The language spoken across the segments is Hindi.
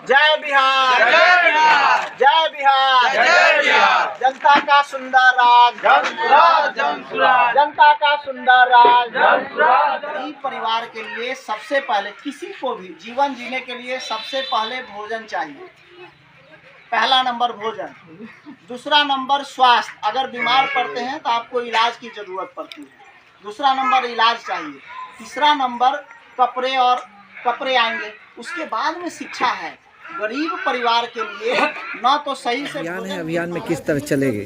जय बिहार, जय बिहार, जय बिहार, जय बिहार। जनता का सुंदर राज, जनसुराज, जनसुराज, जनता का सुंदर राज। जनसुराज। गरीब परिवार के लिए सबसे पहले, किसी को भी जीवन जीने के लिए सबसे पहले भोजन चाहिए। पहला नंबर भोजन, दूसरा नंबर स्वास्थ्य। अगर बीमार पड़ते हैं तो आपको इलाज की जरूरत पड़ती है, दूसरा नंबर इलाज चाहिए। तीसरा नंबर कपड़े आएंगे। उसके बाद में शिक्षा है। गरीब परिवार के लिए ना तो सही से अभियान में किस तरह चलेगी?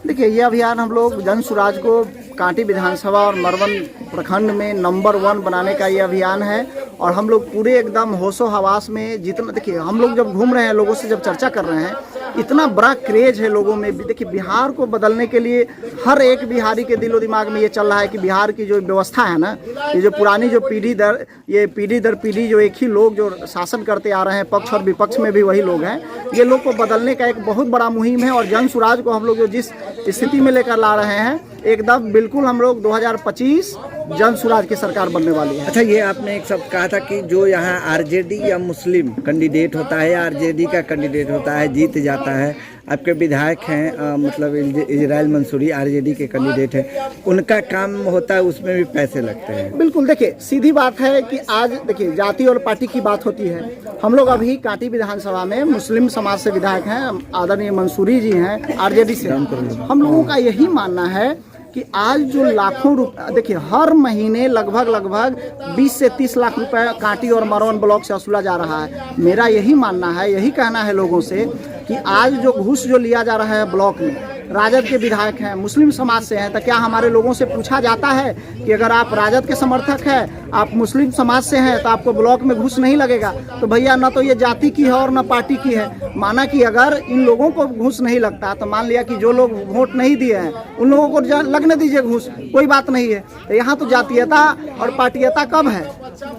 देखिए, ये अभियान हम लोग जनसुराज को कांटी विधानसभा और मरवन प्रखंड में नंबर 1 बनाने का ये अभियान है। और हम लोग पूरे एकदम होशो हवास में जितना, देखिए हम लोग जब घूम रहे हैं, लोगों से जब चर्चा कर रहे हैं, इतना बड़ा क्रेज है लोगों में। देखिए, बिहार को बदलने के लिए हर एक बिहारी के दिलो दिमाग में ये चल रहा है कि बिहार की जो व्यवस्था है ना, ये जो पुरानी जो पीढ़ी दर पीढ़ी जो एक ही लोग जो शासन करते आ रहे हैं, पक्ष और विपक्ष में भी वही लोग हैं, ये लोग को बदलने का एक बहुत बड़ा मुहिम है। और जनसुराज को हम लोग जो जिस स्थिति में लेकर ला रहे हैं, एकदम बिल्कुल हम लोग 2025 जनसुराज की सरकार बनने वाली है। अच्छा, ये आपने एक शब्द कहा था कि जो यहाँ आरजेडी या मुस्लिम कैंडिडेट होता है, आरजेडी का कैंडिडेट होता है, जीत जाता है। आपके विधायक हैं मतलब इजराइल मंसूरी आरजेडी के कैंडिडेट हैं, उनका काम होता है, उसमें भी पैसे लगते हैं। बिल्कुल, देखिए सीधी बात है कि आज देखिए जाति और पार्टी की बात होती है। हम लोग अभी कांटी विधानसभा में मुस्लिम समाज से विधायक हैं, आदरणीय मंसूरी जी हैं आरजेडी से। हम लोगों का यही मानना है कि आज जो लाखों रुपए, देखिए हर महीने लगभग 20 से 30 लाख रुपए कांटी और मरवन ब्लॉक से वसूला जा रहा है। मेरा यही मानना है, यही कहना है लोगों से कि आज जो घूस जो लिया जा रहा है ब्लॉक में, राजद के विधायक हैं, मुस्लिम समाज से हैं, तो क्या हमारे लोगों से पूछा जाता है कि अगर आप राजद के समर्थक हैं, आप मुस्लिम समाज से हैं, तो आपको ब्लॉक में घूस नहीं लगेगा? तो भैया, ना तो ये जाति की है और ना पार्टी की है। माना कि अगर इन लोगों को घूस नहीं लगता, तो मान लिया कि जो लोग वोट नहीं दिए हैं उन लोगों को लगने दीजिए घूस, कोई बात नहीं है। तो यहाँ तो जातीयता और पार्टीयता कब है?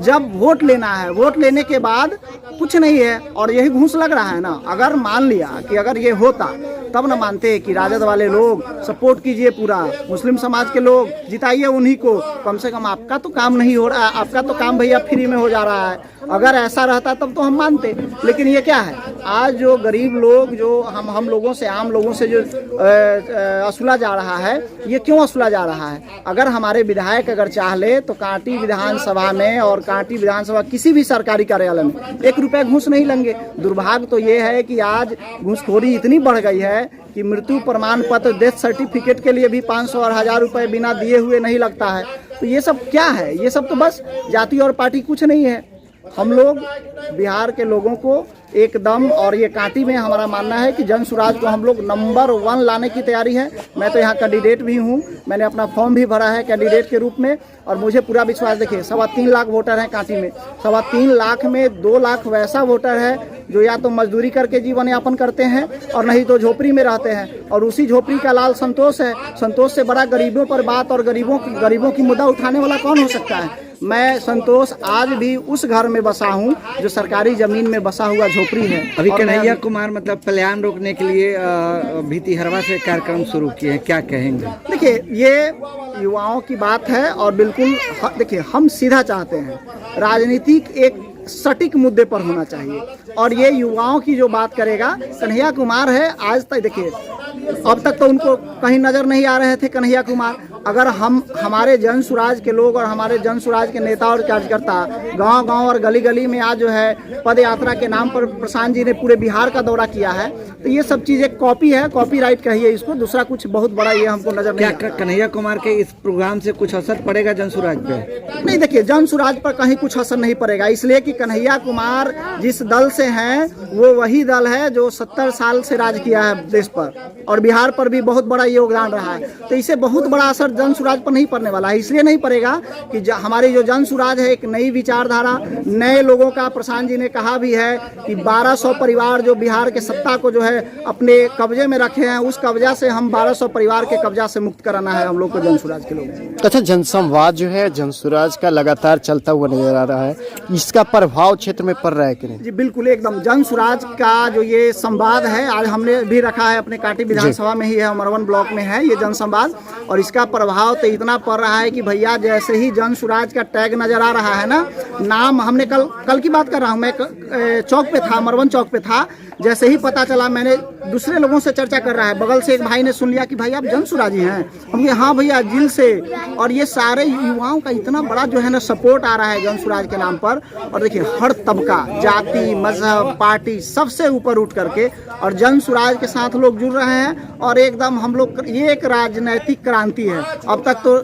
जब वोट लेना है, वोट लेने के बाद कुछ नहीं है और यही घूस लग रहा है ना। अगर मान लिया कि अगर ये होता, तब न मानते कि राजद वाले लोग सपोर्ट कीजिए, पूरा मुस्लिम समाज के लोग जिताइए उन्हीं को। कम से कम आपका तो काम नहीं हो रहा है, आपका तो काम भैया फ्री में हो जा रहा है। अगर ऐसा रहता तब तो हम मानते, लेकिन ये क्या है? आज जो गरीब लोग, जो हम लोगों से, आम लोगों से जो वसूला जा रहा है, ये क्यों वसूला जा रहा है? अगर हमारे विधायक अगर चाह ले तो कांटी विधानसभा में और कांटी विधानसभा किसी भी सरकारी कार्यालय में 1 रुपया घूस नहीं लेंगे। दुर्भाग्य तो ये है कि आज घूसखोरी इतनी बढ़ गई है कि मृत्यु प्रमाण पत्र, डेथ सर्टिफिकेट के लिए भी 500 और 1000 रुपये बिना दिए हुए नहीं लगता है। तो ये सब क्या है? ये सब तो बस जाति और पार्टी, कुछ नहीं है। हम लोग बिहार के लोगों को एकदम, और ये कांटी में हमारा मानना है कि जनसुराज को हम लोग नंबर 1 लाने की तैयारी है। मैं तो यहाँ कैंडिडेट भी हूँ, मैंने अपना फॉर्म भी भरा है कैंडिडेट के रूप में, और मुझे पूरा विश्वास। देखिए 3.25 लाख वोटर हैं कांटी में, 3.25 लाख में 2 लाख वैसा वोटर है जो या तो मजदूरी करके जीवन यापन करते हैं और नहीं तो झोपड़ी में रहते हैं। और उसी झोपड़ी का लाल संतोष है। संतोष से बड़ा गरीबों पर बात और गरीबों की मुद्दा उठाने वाला कौन हो सकता है? मैं संतोष आज भी उस घर में बसा हूँ जो सरकारी जमीन में बसा हुआ झोपड़ी है। अभी कन्हैया कुमार मतलब पलायन रोकने के लिए भितिहरवा से कार्यक्रम शुरू किए हैं, क्या कहेंगे? देखिए, ये युवाओं की बात है और बिल्कुल देखिए हम सीधा चाहते हैं, राजनीतिक एक सटीक मुद्दे पर होना चाहिए, और ये युवाओं की जो बात करेगा कन्हैया कुमार है। आज तक देखिए, अब तक तो उनको कहीं नजर नहीं आ रहे थे कन्हैया कुमार। अगर हमारे जनसुराज के लोग और हमारे जनसुराज के नेता और कार्यकर्ता गांव-गांव और गली-गली में आज जो है पद यात्रा के नाम पर प्रशांत जी ने पूरे बिहार का दौरा किया है, तो ये सब चीजें कॉपी है, कॉपीराइट कहिए इसको, दूसरा कुछ बहुत बड़ा ये हमको नजर नहीं। क्या कन्हैया कुमार के इस प्रोग्राम से कुछ असर पड़ेगा जनसुराज पे? नहीं, देखिए जनसुराज पर कहीं कुछ असर नहीं पड़ेगा, इसलिए कि कन्हैया कुमार जिस दल से हैं वो वही दल है जो 70 साल से राज किया है देश पर, और बिहार पर भी बहुत बड़ा योगदान रहा है। तो इससे बहुत बड़ा असर जनसुराज पर नहीं पड़ने वाला है। इसलिए नहीं पड़ेगा कि हमारी जो जनसुराज है एक नई विचारधारा, नए लोगों का, प्रशांत जी ने कहा भी है कि 1200 परिवार जो बिहार के सत्ता को जो है अपने कब्जे में रखे हैं, उस कब्जा से हम 1200 परिवार के कब्जा से मुक्त कराना है हम लोग को, जनसुराज के लोग। अच्छा, जनसंवाद जो है जनसुराज का लगातार चलता हुआ नजर आ रहा है, इसका प्रभाव क्षेत्र में पड़ रहा है कि नहीं? जी बिल्कुल, एकदम जनसुराज का जो ये संवाद है, आज हमने भी रखा है अपने कांटी विधानसभा में ही है, मरवन ब्लॉक में है ये जनसंवाद, और इसका प्रभाव तो इतना पड़ रहा है कि भैया जैसे ही जन स्वराज का टैग नजर आ रहा है ना, नाम हमने कल की बात कर रहा हूँ मैं, चौक पे था, मरवन चौक पे था, जैसे ही पता चला मैंने दूसरे लोगों से चर्चा कर रहा है, बगल से एक भाई ने सुन लिया कि भाई आप जन स्वराजी हैं, हम कहे हाँ भैया जिल से। और ये सारे युवाओं का इतना बड़ा जो है ना सपोर्ट आ रहा है जन स्वराज के नाम पर। और देखिए हर तबका, जाति, मजहब, पार्टी सबसे ऊपर उठ करके और जन स्वराज के साथ लोग जुड़ रहे हैं। और एकदम हम लोग, ये एक राजनैतिक क्रांति है। अब तक तो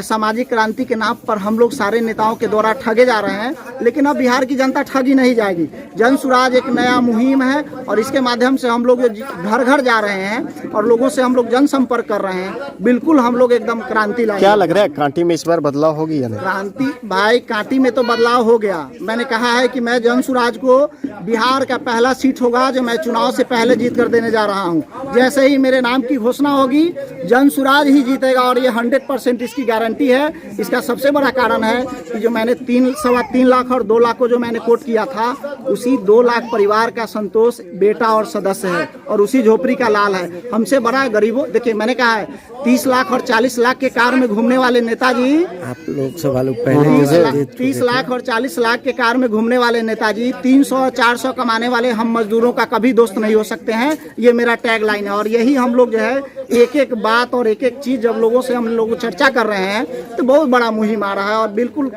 सामाजिक क्रांति के नाम पर हम लोग सारे नेताओं के द्वारा ठगे जा रहे हैं, लेकिन अब बिहार की जनता ठगी नहीं जाएगी। जन स्वराज एक नया मुहिम है और इसके माध्यम से हम लोग घर घर जा रहे हैं और लोगों से हम लोग जनसंपर्क कर रहे हैं। बिल्कुल हम लोग एकदम क्रांति लाए। क्या लग रहा है कांटी में इस बार बदलाव होगी या नहीं? क्रांति भाई, कांटी में तो बदलाव हो गया। मैंने कहा है कि मैं जन स्वराज को बिहार का पहला सीट होगा जो मैं चुनाव से पहले जीत कर देने जा रहा हूँ। जैसे ही मेरे नाम की घोषणा होगी जन स्वराज ही जीतेगा और ये 100% इसकी गारंटी है। इसका सबसे बड़ा कारण है कि जो मैंने 3.25 लाख और 2 लाख को जो मैंने कोट किया था, उसी 2 लाख परिवार का संतोष बेटा और सदस्य है और उसी झोपड़ी का लाल है। हमसे बड़ा गरीबों, देखिए मैंने कहा है 30 लाख और 40 लाख के कार में घूमने वाले नेताजी, आप लोकसभा लोग पहले 30 लाख और 40 लाख के कार में घूमने वाले नेताजी 300 और 400 कमाने वाले हम मजदूरों का कभी दोस्त नहीं हो सकते हैं। ये मेरा टैग लाइन है। और यही हम लोग जो है एक एक बात और एक एक चीज जब लोगों से हम लोग चर्चा कर रहे हैं तो बहुत बड़ा मुहिम आ रहा है और बिल्कुल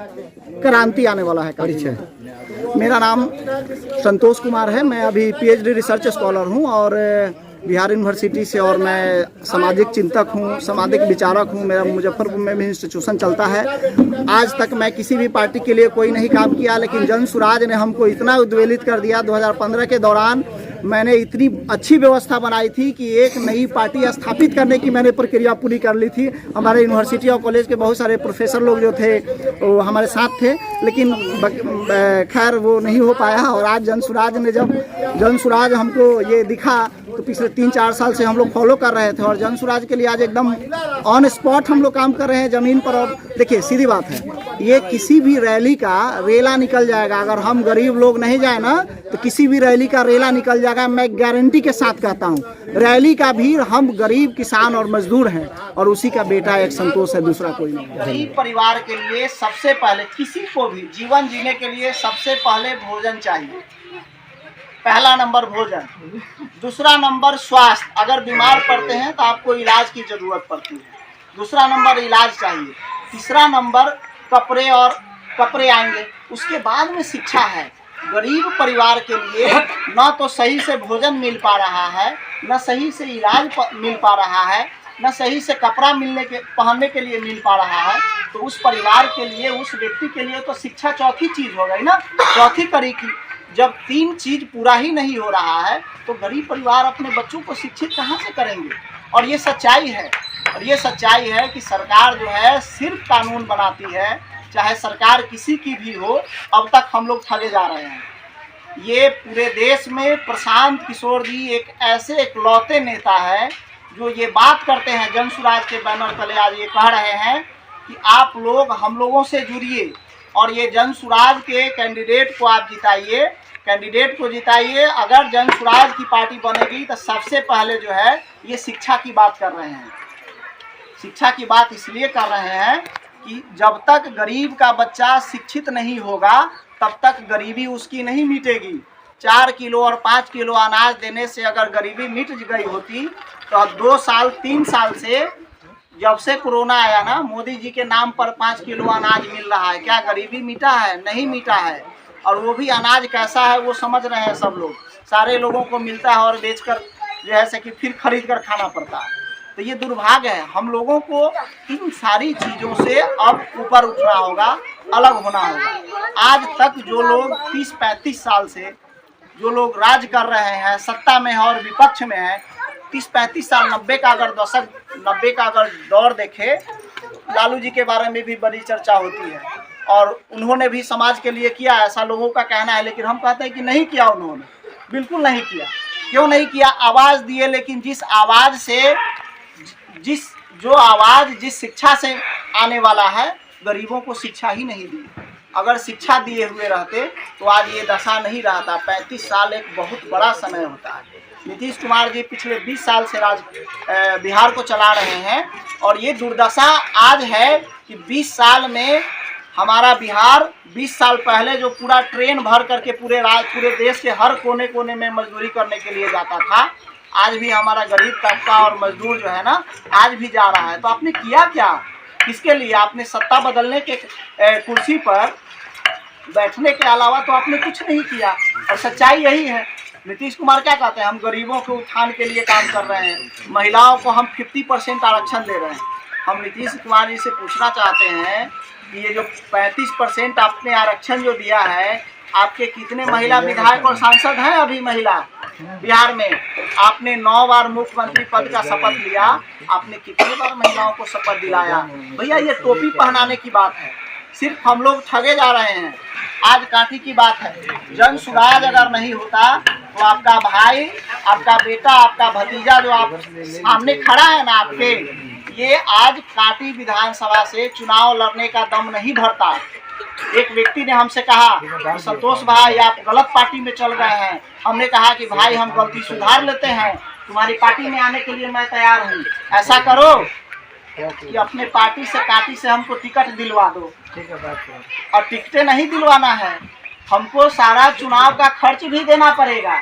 क्रांति आने वाला है। परिचय, मेरा नाम संतोष कुमार है। मैं अभी PhD रिसर्च स्कॉलर हूँ और बिहार यूनिवर्सिटी से, और मैं सामाजिक चिंतक हूँ, सामाजिक विचारक हूँ। मेरा मुजफ्फरपुर में भी इंस्टीट्यूशन चलता है। आज तक मैं किसी भी पार्टी के लिए कोई नहीं काम किया, लेकिन जन स्वराज ने हमको इतना उद्वेलित कर दिया। 2015 के दौरान मैंने इतनी अच्छी व्यवस्था बनाई थी कि एक नई पार्टी स्थापित करने की मैंने प्रक्रिया पूरी कर ली थी। हमारे यूनिवर्सिटी और कॉलेज के बहुत सारे प्रोफेसर लोग जो थे वो हमारे साथ थे, लेकिन खैर वो नहीं हो पाया। और आज जन स्वराज ने, जब जन स्वराज हमको ये दिखा तो पिछले 3-4 साल से हम लोग फॉलो कर रहे थे और जन स्वराज के लिए आज एकदम ऑन स्पॉट हम लोग काम कर रहे हैं ज़मीन पर। और देखिए सीधी बात है, ये किसी भी रैली का रेला निकल जाएगा। अगर हम गरीब लोग नहीं जाए ना तो किसी भी रैली का रेला निकल जाएगा। मैं गारंटी के साथ कहता हूँ, रैली का भीड़ हम गरीब किसान और मजदूर हैं और उसी का बेटा एक संतोष है, दूसरा कोई नहीं। गरीब परिवार के लिए सबसे पहले, किसी को भी जीवन जीने के लिए सबसे पहले भोजन चाहिए। पहला नंबर भोजन, दूसरा नंबर स्वास्थ्य। अगर बीमार पड़ते हैं तो आपको इलाज की जरूरत पड़ती है, दूसरा नंबर इलाज चाहिए। तीसरा नंबर कपड़े, और कपड़े आएंगे। उसके बाद में शिक्षा है। गरीब परिवार के लिए न तो सही से भोजन मिल पा रहा है, न सही से इलाज मिल पा रहा है, न सही से कपड़ा पहनने के लिए मिल पा रहा है। तो उस परिवार के लिए, उस व्यक्ति के लिए तो शिक्षा चौथी चीज़ हो गई ना, चौथी कड़ी की। जब 3 चीज़ पूरा ही नहीं हो रहा है तो गरीब परिवार अपने बच्चों को शिक्षित कहाँ से करेंगे। और ये सच्चाई है। और ये सच्चाई है कि सरकार जो है सिर्फ कानून बनाती है, चाहे सरकार किसी की भी हो। अब तक हम लोग ठगे जा रहे हैं। ये पूरे देश में प्रशांत किशोर जी एक ऐसे इकलौते नेता है जो ये बात करते हैं, जन स्वराज के बैनर तले आज ये कह रहे हैं कि आप लोग हम लोगों से जुड़िए और ये जन स्वराज के कैंडिडेट को आप जिताइए, कैंडिडेट को जिताइए। अगर जन स्वराज की पार्टी बनेगी तो सबसे पहले जो है ये शिक्षा की बात कर रहे हैं। शिक्षा की बात इसलिए कर रहे हैं कि जब तक गरीब का बच्चा शिक्षित नहीं होगा तब तक गरीबी उसकी नहीं मिटेगी। 4 किलो और 5 किलो अनाज देने से अगर गरीबी मिट गई होती तो 2 साल 3 साल से, जब से कोरोना आया ना, मोदी जी के नाम पर 5 किलो अनाज मिल रहा है। क्या गरीबी मिटा है? नहीं मिटा है। और वो भी अनाज कैसा है वो समझ रहे हैं सब लोग। सारे लोगों को मिलता है और बेचकर जैसे कि फिर खरीद कर खाना पड़ता है। तो ये दुर्भाग्य है। हम लोगों को इन सारी चीज़ों से अब ऊपर उठना होगा, अलग होना होगा। आज तक जो लोग 30-35 साल से जो लोग राज कर रहे हैं, सत्ता में है और विपक्ष में है, 30-35 साल 90 का अगर दशक, 90 का अगर दौर देखे, लालू जी के बारे में भी बड़ी चर्चा होती है और उन्होंने भी समाज के लिए किया, ऐसा लोगों का कहना है। लेकिन हम कहते हैं कि नहीं किया उन्होंने, बिल्कुल नहीं किया। क्यों नहीं किया? आवाज़ दिए, लेकिन जिस आवाज़ से, जिस शिक्षा से आने वाला है, गरीबों को शिक्षा ही नहीं दी। अगर शिक्षा दिए हुए रहते तो आज ये दशा नहीं रहता। 35 साल एक बहुत बड़ा समय होता है। नीतीश कुमार जी पिछले 20 साल से बिहार को चला रहे हैं और ये दुर्दशा आज है कि 20 साल में हमारा बिहार 20 साल पहले जो पूरा ट्रेन भर करके पूरे देश के हर कोने कोने में मजदूरी करने के लिए जाता था, आज भी हमारा गरीब तबका और मजदूर जो है ना आज भी जा रहा है। तो आपने किया क्या? किसके लिए? आपने सत्ता बदलने के कुर्सी पर बैठने के अलावा तो आपने कुछ नहीं किया। और सच्चाई यही है। नीतीश कुमार क्या कहते हैं? हम गरीबों के उत्थान के लिए काम कर रहे हैं, महिलाओं को हम 50% आरक्षण दे रहे हैं। हम नीतीश कुमार जी से पूछना चाहते हैं कि ये जो 35% आपने आरक्षण जो दिया है, आपके कितने महिला विधायक और सांसद हैं अभी महिला बिहार में? आपने 9 बार मुख्यमंत्री पद का शपथ लिया, आपने कितनी बार महिलाओं को शपथ दिलाया? भैया ये टोपी पहनाने की बात है, सिर्फ हम लोग ठगे जा रहे हैं। आज कांटी की बात है, जन सुराज अगर नहीं होता तो आपका भाई, आपका बेटा, आपका भतीजा जो आप सामने खड़ा है ना आपके, ये आज कांटी विधानसभा से चुनाव लड़ने का दम नहीं भरता। एक व्यक्ति ने हमसे कहा, संतोष भाई आप गलत पार्टी में चल गए हैं। हमने कहा कि भाई हम गलती सुधार लेते हैं, तुम्हारी पार्टी में आने के लिए मैं तैयार हूँ। ऐसा करो कि अपने पार्टी से कांटी से हमको टिकट दिलवा दो। और टिकटें नहीं दिलवाना है, हमको सारा चुनाव का खर्च भी देना पड़ेगा,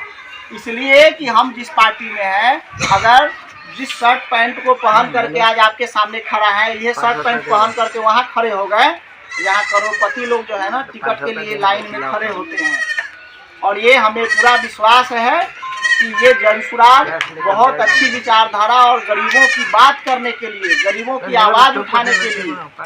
इसलिए कि हम जिस पार्टी में हैं, अगर जिस शर्ट पैंट को पहन करके आज आपके सामने खड़ा है, ये शर्ट पैंट पहन करके वहाँ खड़े हो गए, यहाँ करोड़पति लोग जो है ना टिकट के लिए लाइन में खड़े होते हैं। और ये हमें पूरा विश्वास है कि ये जनसुराज बहुत अच्छी विचारधारा और गरीबों की बात करने के लिए, गरीबों की आवाज़ उठाने के लिए